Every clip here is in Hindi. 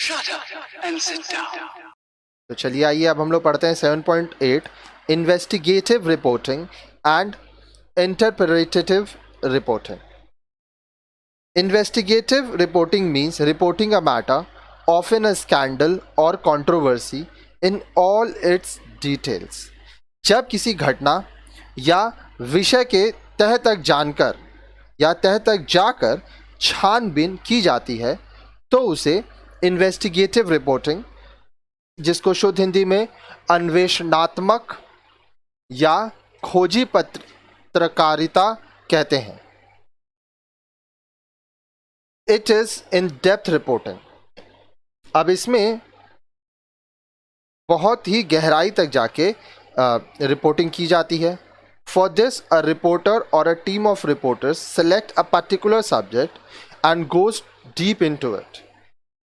Shut up and sit down. तो चलिए आइए अब हम लोग पढ़ते हैं 7.8 investigative reporting and interpretative reporting. Investigative reporting means reporting a matter, often a scandal or controversy, in all its details. जब किसी घटना या विषय के तह तक जानकर या तह तक जाकर छानबीन की जाती है तो उसे इन्वेस्टिगेटिव रिपोर्टिंग, जिसको शुद्ध हिंदी में अन्वेषणात्मक या खोजी पत्रकारिता कहते हैं. It is in depth reporting. अब इसमें बहुत ही गहराई तक जाके रिपोर्टिंग की जाती है. For this a reporter or a team of reporters select a particular subject and goes deep into it.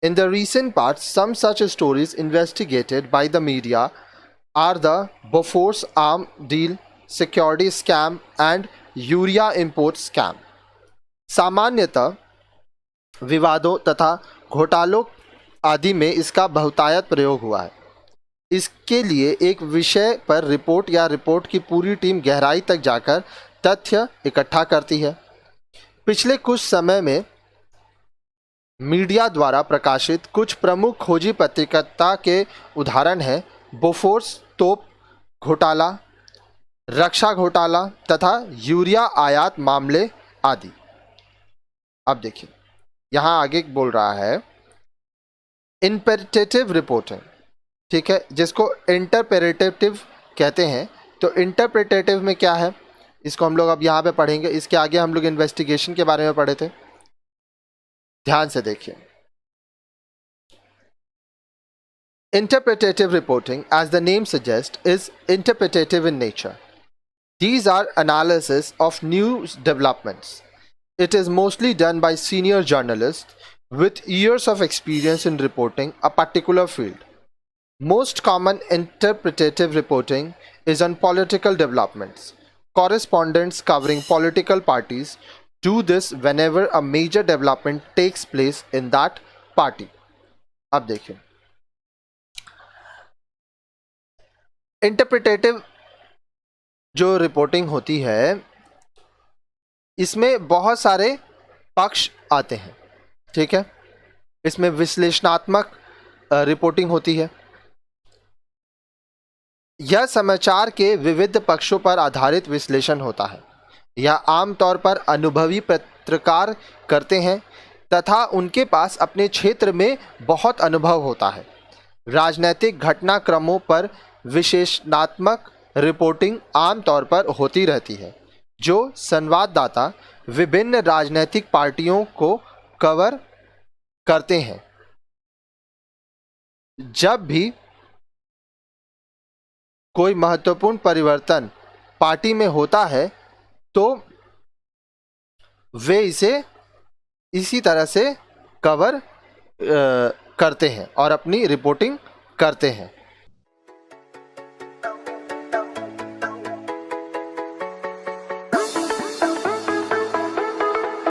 In the recent part some such stories investigated by the media are the Bofors arm deal, security scam and urea import scam. सामान्यतः विवादों तथा घोटालों आदि में इसका बहुतायत प्रयोग हुआ है. इसके लिए एक विषय पर रिपोर्ट या रिपोर्ट की पूरी टीम गहराई तक जाकर तथ्य इकट्ठा करती है. पिछले कुछ समय में मीडिया द्वारा प्रकाशित कुछ प्रमुख खोजी पत्रकारिता के उदाहरण हैं बोफोर्स तोप घोटाला, रक्षा घोटाला तथा यूरिया आयात मामले आदि. अब देखिए यहाँ आगे बोल रहा है इंटरप्रेटेटिव रिपोर्टिंग, ठीक है, जिसको इंटरप्रेटेटिव कहते हैं. तो इंटरप्रेटेटिव में क्या है इसको हम लोग अब यहाँ पे पढ़ेंगे. इसके आगे हम लोग इन्वेस्टिगेशन के बारे में पढ़े थे. ध्यान से देखिए. Interpretative reporting, as the name suggest, is interpretative in nature. These are analysis of news developments. It is mostly done by senior journalists with years of experience in reporting a particular field. Most common interpretative reporting is on political developments. Correspondents covering political parties do this whenever a major development takes place in that party. अब देखिए, इंटरप्रिटेटिव जो रिपोर्टिंग होती है इसमें बहुत सारे पक्ष आते हैं, ठीक है. इसमें विश्लेषणात्मक रिपोर्टिंग होती है. यह समाचार के विविध पक्षों पर आधारित विश्लेषण होता है. यह आमतौर पर अनुभवी पत्रकार करते हैं तथा उनके पास अपने क्षेत्र में बहुत अनुभव होता है. राजनीतिक घटनाक्रमों पर विश्लेषणात्मक रिपोर्टिंग आमतौर पर होती रहती है जो संवाददाता विभिन्न राजनीतिक पार्टियों को कवर करते हैं. जब भी कोई महत्वपूर्ण परिवर्तन पार्टी में होता है तो वे इसे इसी तरह से कवर करते हैं और अपनी रिपोर्टिंग करते हैं.